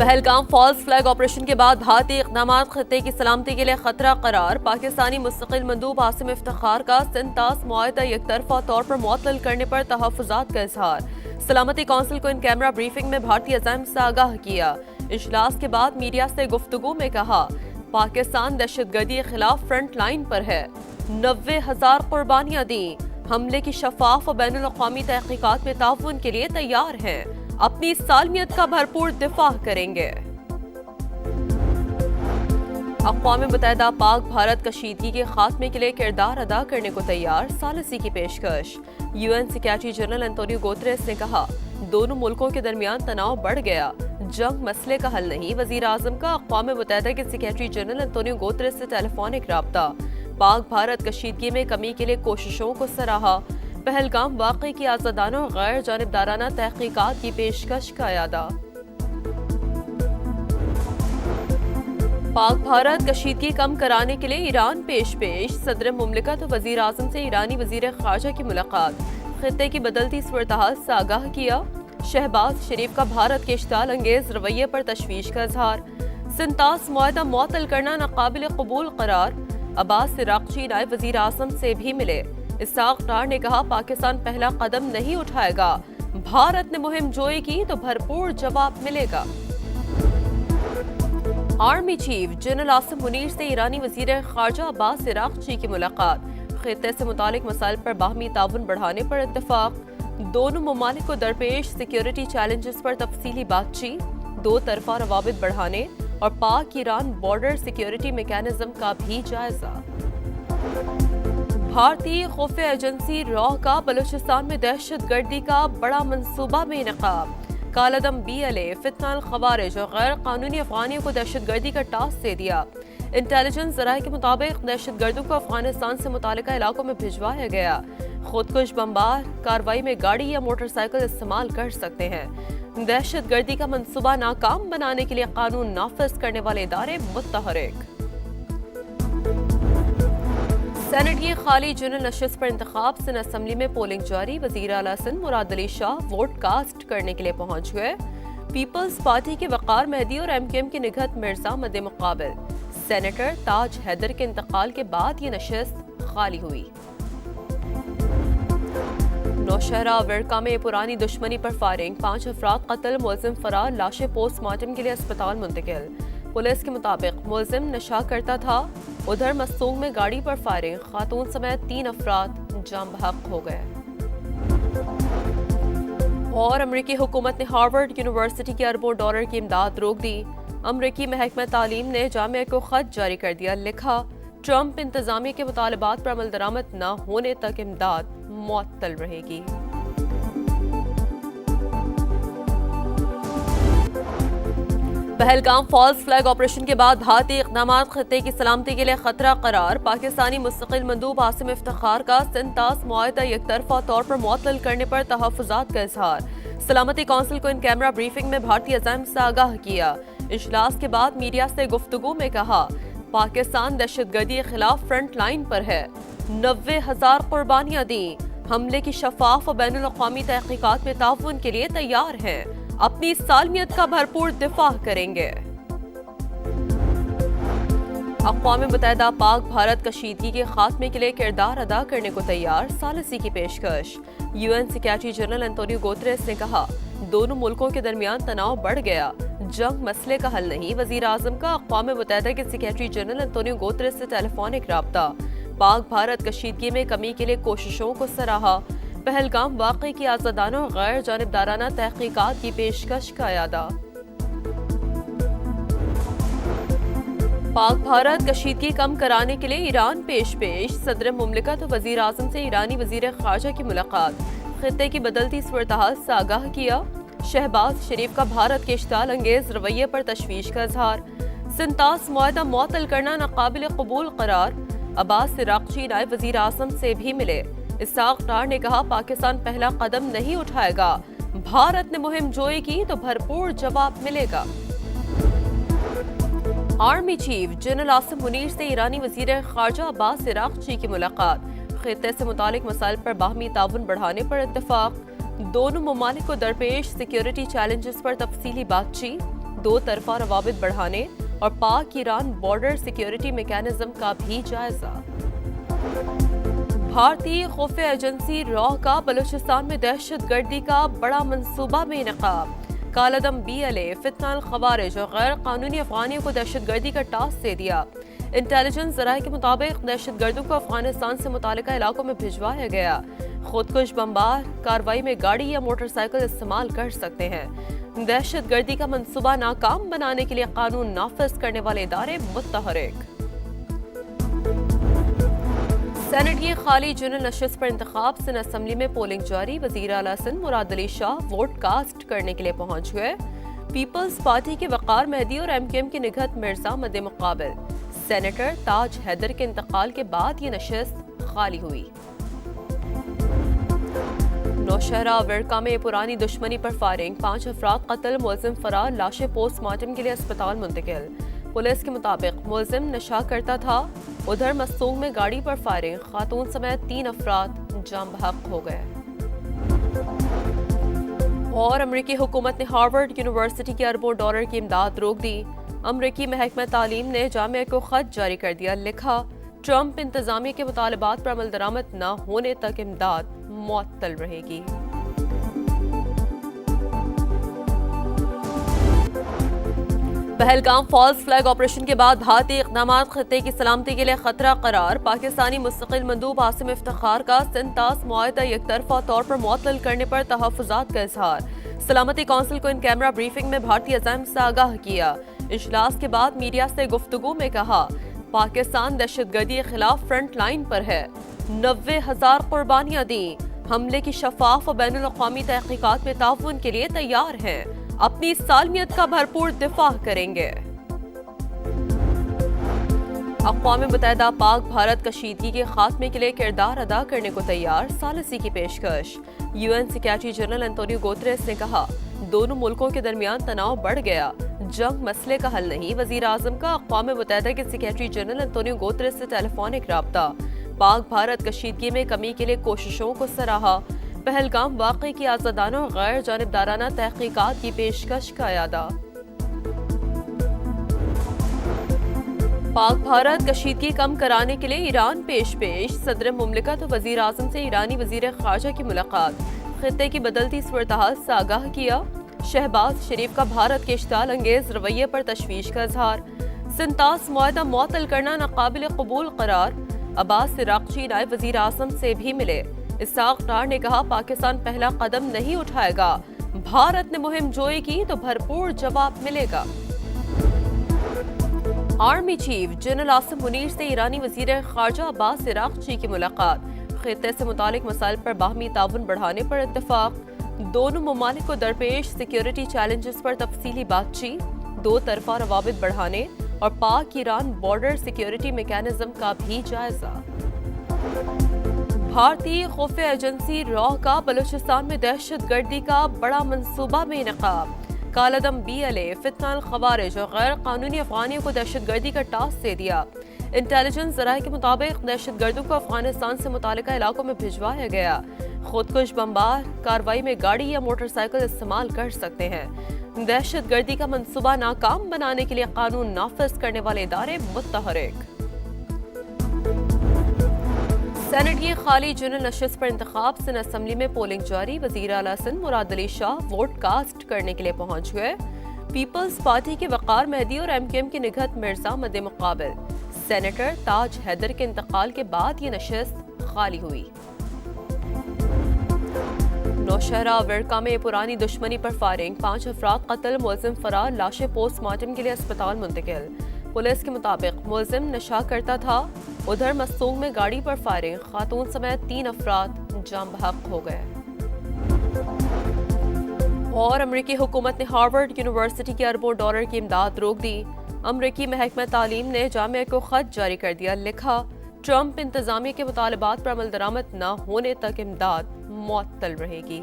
Pahalgam false flag operation کے بعد بھارتی اقدامات خطے کی سلامتی کے لیے خطرہ قرار۔ پاکستانی مستقل مندوب عاصم افتخار کا سندھ طاس معاہدہ یک طرفہ طور پر معطل کرنے پر تحفظات کا اظہار۔ سلامتی کونسل کو ان کیمرہ بریفنگ میں بھارتی عزائم سے آگاہ کیا۔ اجلاس کے بعد میڈیا سے گفتگو میں کہا، پاکستان دہشت گردی کے خلاف فرنٹ لائن پر ہے، 90,000 قربانیاں دیں، حملے کی شفاف و بین الاقوامی تحقیقات میں تعاون کے لیے تیار ہیں، اپنی سالمیت کا بھرپور دفاع کریں گے۔ اقوام متحدہ پاک بھارت کشیدگی کے خاتمے کے لیے کردار ادا کرنے کو تیار، ثالثی کی پیشکش۔ UN secretary general Antonio Guterres نے کہا، دونوں ملکوں کے درمیان تناؤ بڑھ گیا، جنگ مسئلے کا حل نہیں۔ وزیر اعظم کا اقوام متحدہ کے سیکریٹری جنرل انتونیو گوتریس سے ٹیلی فونک رابطہ۔ پاک بھارت کشیدگی میں کمی کے لیے کوششوں کو سراہا۔ پہلگام واقعے کی آزادانہ اور غیر جانبدارانہ تحقیقات کی پیشکش کا اعادہ۔ پاک بھارت کشیدگی کم کرانے کے لیے ایران پیش صدر مملکت و وزیر اعظم سے ایرانی وزیر خارجہ کی ملاقات۔ خطے کی بدلتی صورتحال سے آگاہ کیا۔ شہباز شریف کا بھارت کے اشتعال انگیز رویے پر تشویش کا اظہار۔ سندھ طاس معاہدہ معطل کرنا ناقابل قبول قرار۔ عباس عراقچی نائب وزیر اعظم سے بھی ملے۔ اسحاق ڈار نے کہا، پاکستان پہلا قدم نہیں اٹھائے گا، بھارت نے مہم جوئی کی تو بھرپور جواب ملے گا۔ Army chief general Asim Munir سے ایرانی وزیر خارجہ عباس عراقچی کی ملاقات۔ خطے سے متعلق مسائل پر باہمی تعاون بڑھانے پر اتفاق۔ دونوں ممالک کو درپیش سیکیورٹی چیلنجز پر تفصیلی بات چیت۔ دو طرفہ روابط بڑھانے اور پاک ایران بارڈر سیکیورٹی میکانزم کا بھی جائزہ۔ بھارتی خفیہ ایجنسی را کا بلوچستان میں دہشت گردی کا بڑا منصوبہ میں انعقاد۔ کالعدم BLA فتنہ الخوارج اور غیر قانونی افغانیوں کو دہشت گردی کا ٹاسک دے دیا۔ انٹیلیجنس ذرائع کے مطابق دہشت گردوں کو افغانستان سے متعلقہ علاقوں میں بھجوایا گیا۔ خودکش بمبار کارروائی میں گاڑی یا موٹر سائیکل استعمال کر سکتے ہیں۔ دہشت گردی کا منصوبہ ناکام بنانے کے لیے قانون نافذ کرنے والے ادارے متحرک۔ سینٹ کی خالی جنرل نشست پر انتخاب سندھ اسمبلی میں پولنگ جاری۔ وزیر اعلیٰ سندھ مراد علی شاہ ووٹ کاسٹ کرنے کے لیے پہنچ گئے۔ پیپلز پارٹی کے وقار مہدی اور MQM کی نگہت مرزا مد مقابل۔ سینیٹر تاج حیدر کے انتقال کے بعد یہ نشست خالی ہوئی۔ نوشہرہ ورکا میں پرانی دشمنی پر فائرنگ، 5 افراد قتل، ملزم فرار، لاشیں پوسٹ مارٹم کے لیے اسپتال منتقل۔ پولیس کے مطابق ملزم نشہ کرتا تھا۔ ادھر مستونگ میں گاڑی پر فائرنگ، خاتون سمیت 3 افراد جاں بحق ہو گئے۔ اور امریکی حکومت نے ہارورڈ یونیورسٹی کی اربوں ڈالر کی امداد روک دی۔ امریکی محکمہ تعلیم نے جامعہ کو خط جاری کر دیا، لکھا، ٹرمپ انتظامیہ کے مطالبات پر عمل درآمد نہ ہونے تک امداد معطل رہے گی۔ پہلگام فالس فلیگ آپریشن کے بعد بھارتی اقدامات خطے کی سلامتی کے لیے خطرہ قرار۔ پاکستانی مستقل مندوب عاصم افتخار کا سندھ طاس معاہدہ یک طرفہ طور پر معطل کرنے پر تحفظات کا اظہار۔ سلامتی کونسل کو ان کیمرہ بریفنگ میں بھارتی عزائم سے آگاہ کیا۔ اجلاس کے بعد میڈیا سے گفتگو میں کہا، پاکستان دہشت گردی کے خلاف فرنٹ لائن پر ہے، 90,000 قربانیاں دیں، حملے کی شفاف و بین الاقوامی تحقیقات میں تعاون کے لیے تیار ہیں، اپنی سالمیت کا بھرپور دفاع کریں گے۔ اقوام متحدہ پاک بھارت کشیدگی کے خاتمے کے لیے کردار ادا کرنے کو تیار، ثالثی کی پیشکش۔ UN secretary general Antonio Guterres نے کہا، دونوں ملکوں کے درمیان تناؤ بڑھ گیا، جنگ مسئلے کا حل نہیں۔ وزیر اعظم کا اقوام متحدہ کے سیکریٹری جنرل انتونیو گوتریس سے ٹیلی فونک رابطہ۔ پاک بھارت کشیدگی میں کمی کے لیے کوششوں کو سراہا۔ پہلگام واقعے کی آزادانہ اور غیر جانبدارانہ تحقیقات کی پیشکش کا اعادہ۔ پاک بھارت کشیدگی کم کرانے کے لیے ایران پیش صدر مملکت و وزیر اعظم سے ایرانی وزیر خارجہ کی ملاقات۔ خطے کی بدلتی صورتحال سے آگاہ کیا۔ شہباز شریف کا بھارت کے اشتعال انگیز رویے پر تشویش کا اظہار۔ سندھ طاس معاہدہ معطل کرنا ناقابل قبول قرار۔ عباس عراقچی نائب وزیر اعظم سے بھی ملے۔ اسحاق ڈار نے کہا، پاکستان پہلا قدم نہیں اٹھائے گا، بھارت نے مہم جوئی کی تو بھرپور جواب ملے گا۔ Army chief general Asim Munir سے ایرانی وزیر خارجہ عباس عراقچی کی ملاقات۔ خطے سے متعلق مسائل پر باہمی تعاون بڑھانے پر اتفاق۔ دونوں ممالک کو درپیش سیکیورٹی چیلنجز پر تفصیلی بات چیت۔ दो तरफा रवाबित बढ़ाने और पाक ईरान बॉर्डर सिक्योरिटी मैकेनिज्म का भी जायजा। भारतीय खुफिया एजेंसी रॉ का बलूचिस्तान में दहशत गर्दी का बड़ा मंसूबा में इनेकाब। कालादम BLA फितनाल खवारिज और गैर कानूनी अफगानियों को दहशत गर्दी का टास्क दे दिया। इंटेलिजेंस जराये के मुताबिक दहशत गर्दों को अफगानिस्तान से मुतालिका इलाकों में भिजवाया गया। खुदकुश बमबार कार्रवाई में गाड़ी या मोटरसाइकिल इस्तेमाल कर सकते हैं। दहशत गर्दी का मंसूबा नाकाम बनाने के लिए कानून नाफिज करने वाले इदारे मुत्तहरिक। सेनेट की खाली जनरल नशिस्त पर इंतखाब सिंध असम्बली में पोलिंग जारी। वजीर आला सिंध मुराद अली शाह वोट कास्ट करने के लिए पहुंच गए। पीपल्स पार्टी के वकार मेहदी और MKM की निगहत मिर्जा मद्दे मुकाबिल। सेनेटर ताज हैदर के इंतकाल के बाद ये नशिस्त खाली हुई। नौशहरा विरका में पुरानी दुश्मनी पर फायरिंग, 5 अफराद कत्ल, मुलजिम फरार, लाशें पोस्टमार्टम के लिए अस्पताल मुंतकिल। पुलिस के मुताबिक मुलजिम नशा करता था। उधर मस्तूंग में गाड़ी पर फायरिंग, खातून समेत 3 अफराद जाम बहक हो गए। और अमरीकी हुकूमत ने हार्वर्ड यूनिवर्सिटी की अरबों डॉलर की इमदाद रोक दी। अमरीकी महकमा तालीम ने जामिया को खत जारी कर दिया। लिखा, ट्रंप इंतजामिया के मुतालबात पर अमल दरामद न होने तक इमदाद मुअत्तल रहेगी। पहलगाम फॉल्स फ्लैग ऑपरेशन के बाद भारतीय इक़दामात खत्ते की सलामती के लिए खतरा करार। पाकिस्तानी मुस्तकिल मंदूब आसिम इफ्तिखार का सिंध-तास मुआहदा एक तरफा तौर पर मुअत्तल करने पर तहफ़्फ़ुज़ात का इज़हार। सलामती कौंसिल को इन कैमरा ब्रीफिंग में भारतीय अज़ाइम से आगाह किया। इजलास के बाद मीडिया से गुफ्तगू में कहा, पाकिस्तान दहशतगर्दी के खिलाफ फ्रंट लाइन पर है। 90,000 कुर्बानियां दी। हमले की शफाफ और बैनुल अक़वामी तहक़ीक़ात में ताउन के लिए तैयार हैं। अपनी सालमियत का भरपूर दिफा करेंगे। अक़वाम मुत्तहिदा पाक भारत कशीदगी के खात्मे के लिए किरदार अदा करने को तैयार, सालिसी की पेशकश। UN secretary general Antonio Guterres ने कहा, दोनों मुल्कों के दरमियान तनाव बढ़ गया, जंग मसले का हल नहीं। वजीर आजम का अक़वाम मुत्तहिदा के सेक्रेटरी जनरल एंटोनियो गुतेरेस से टेलीफोनिक राब्ता। पाक भारत कशीदगी में कमी के लिए कोशिशों को सराहा। पहलगाम वाक़े की आज़ादाना और गैर जानिबदाराना तहक़ीक़ात की पेशकश का यादा। पाक भारत कशीदगी कम कराने के लिए ईरान पेश सदर मुमलिकत और वज़ीर आज़म से ईरानी वज़ीर ख़ारजा की मुलाकात। ख़ित्ते की बदलती सूरत-ए-हाल से आगाह किया। शहबाज शरीफ का भारत के इश्ताल अंगेज़ रवैये पर तशवीश का इज़हार। सिंध-तास मुआहदा मुअत्तल करना नाक़ाबिल क़बूल करार। अब्बास इराक़ची नायब वज़ीर आज़म से भी मिले। इसहाक़ डार ने कहा, पाकिस्तान पहला कदम नहीं उठाएगा, भारत ने मुहिम जोई की तो भरपूर जवाब मिलेगा। Army chief general Asim Munir से ईरानी वज़ीर ख़ारजा अब्बास इराक़ची की मुलाकात। ख़ित्ते से मुतालिक मसाइल पर बाहमी ताउन बढ़ाने पर इत्तफ़ाक़। दोनों ममालिक को दरपेश सिक्योरिटी चैलेंजेस पर तफसीली बातचीत। दो तरफा रवाबित बढ़ाने और पाक ईरान बॉर्डर सिक्योरिटी मैकेनिज्म का भी जायजा। भारतीय खुफिया एजेंसी रॉ का बलूचिस्तान में दहशत गर्दी का बड़ा मंसूबा में इनेकाब। कालादम BLA फितनाल खवारिज और गैर कानूनी अफगानियों को दहशत गर्दी का टास्क दे दिया। इंटेलिजेंस जराये के मुताबिक दहशत गर्दों को अफगानिस्तान से मुतालिका इलाकों में भिजवाया गया। खुदकुश बमबार कार्रवाई में गाड़ी या मोटरसाइकिल इस्तेमाल कर सकते हैं। दहशत गर्दी का मंसूबा नाकाम बनाने के लिए कानून नाफिज करने वाले इदारे मुत्तहरिक। सेनेट की खाली जनरल नशिस्त पर इंतखाब सिंध असम्बली में पोलिंग जारी। वजीर आला सिंध मुराद अली शाह वोट कास्ट करने के लिए पहुंच गए। पीपल्स पार्टी के वकार मेहदी और MKM की निगहत मिर्जा मद्दे मुकाबिल। सेनेटर ताज हैदर के इंतकाल के बाद ये नशिस्त खाली हुई। नौशहरा विरका में पुरानी दुश्मनी पर फायरिंग, 5 अफराद कत्ल, मुलजिम फरार, लाशें पोस्टमार्टम के लिए अस्पताल मुंतकिल। पुलिस के मुताबिक मुलजिम नशा करता था। उधर मस्तूंग में गाड़ी पर फायरिंग, खातून समेत 3 अफराद जाम बहक हो गए। और अमरीकी हुकूमत ने हार्वर्ड यूनिवर्सिटी की अरबों डॉलर की इमदाद रोक दी। अमरीकी महकमा तालीम ने जामिया को खत जारी कर दिया। लिखा, ट्रंप इंतजामिया के मुतालबात पर अमल दरामद न होने तक इमदाद मुअत्तल रहेगी।